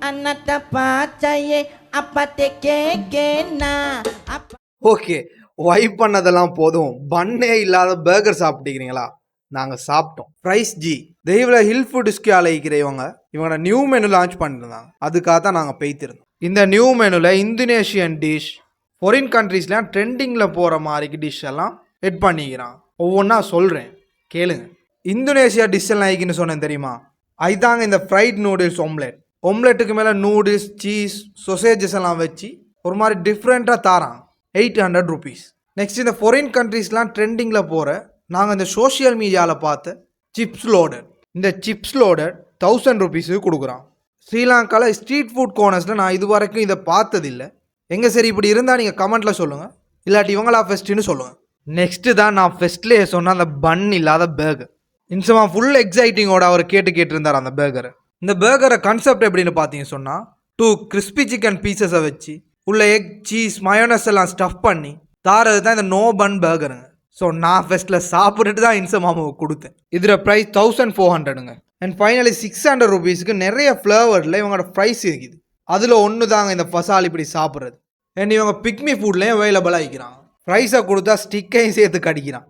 அன்னத்தை பாச்சையே அப்பத்தை கேக்கேனா okay, vibe பண்ணதெல்லாம் போதும். பன்னே இல்லாத பர்கர் சாப்பிட்டுக்கிறீங்களா? நாங்கள் சாப்பிட்டோம். ப்ரைஸ் ஜி தெய்வில் ஹில் ஃபுட் டிஸ்கியால் இவங்களோட நியூ மெனு லான்ச் பண்ணியிருந்தாங்க. அதுக்காக தான் நாங்கள் பெய்த்திருந்தோம். இந்த நியூ மெனுவில் இந்தோனேஷியன் டிஷ், ஃபாரின் கண்ட்ரீஸ்லாம் ட்ரெண்டிங்கில் போகிற மாதிரி டிஷ் எல்லாம் எட் பண்ணிக்கிறான். ஒவ்வொன்றா சொல்கிறேன் கேளுங்க. இந்தோனேஷியா டிஷ் எல்லாம் ஆகிக்குன்னு சொன்னேன் தெரியுமா? அதுதாங்க இந்த ஃப்ரைட் நூடுல்ஸ் ஆம்லெட். ஆம்லெட்டுக்கு மேலே நூடுல்ஸ், சீஸ், சொசேஜஸ் எல்லாம் வச்சு ஒரு மாதிரி டிஃப்ரெண்ட்டாக தாரான். 800 rupees. நெக்ஸ்ட் இந்த ஃபாரின் கண்ட்ரீஸ்லாம் ட்ரெண்டிங்கில் போகிற நாங்கள் இந்த சோஷியல் மீடியாவில் பார்த்த சிப்ஸ் லோடட். இந்த சிப்ஸ் லோடட் 1000 rupees கொடுக்குறான். ஸ்ரீலங்காவில் ஸ்ட்ரீட் ஃபுட் கோர்னர்ஸில் நான் இது வரைக்கும் இதை பார்த்ததில்லை. எங்கே சரி இப்படி இருந்தால் நீங்கள் கமெண்ட்டில் சொல்லுங்கள், இல்லாட்டி இவங்களா ஃபெஸ்ட்டுன்னு சொல்லுங்கள். நெக்ஸ்ட்டு தான் நான் ஃபெஸ்ட்லேயே சொன்ன அந்த பன் இல்லாத பர்கர். இன்சமா ஃபுல் எக்ஸைட்டிங்கோட அவர் கேட்டிருந்தார் அந்த பர்கரை. இந்த பர்கரை கான்செப்ட் எப்படின்னு பார்த்தீங்க சொன்னால், 2 கிறிஸ்பி சிக்கன் பீசஸை வச்சு உள்ள எக், சீஸ், மயோனஸ் எல்லாம் ஸ்டஃப் பண்ணி தாரது தான் இந்த நோ பன் பர்கருங்க. ஸோ நான் ஃபெஸ்ட்டில் சாப்பிட்டுட்டு தான் இன்சமாவுக்கு கொடுத்தேன். இதில் ப்ரைஸ் 1400ங்க. அண்ட் ஃபைனலி 600 rupeesக்கு நிறைய ஃப்ளேவரில் இவங்களோட ப்ரைஸ் இருக்குது. அதில் ஒன்று தாங்க இந்த ஃபசால் இப்படி சாப்பிட்றது. அண்ட் இவங்க பிக்மி ஃபுட்லேயும் அவைலபிளாக இருக்கிறாங்க. ப்ரைஸை கொடுத்தா ஸ்டிக்கையும் சேர்த்து கடிக்கிறான்.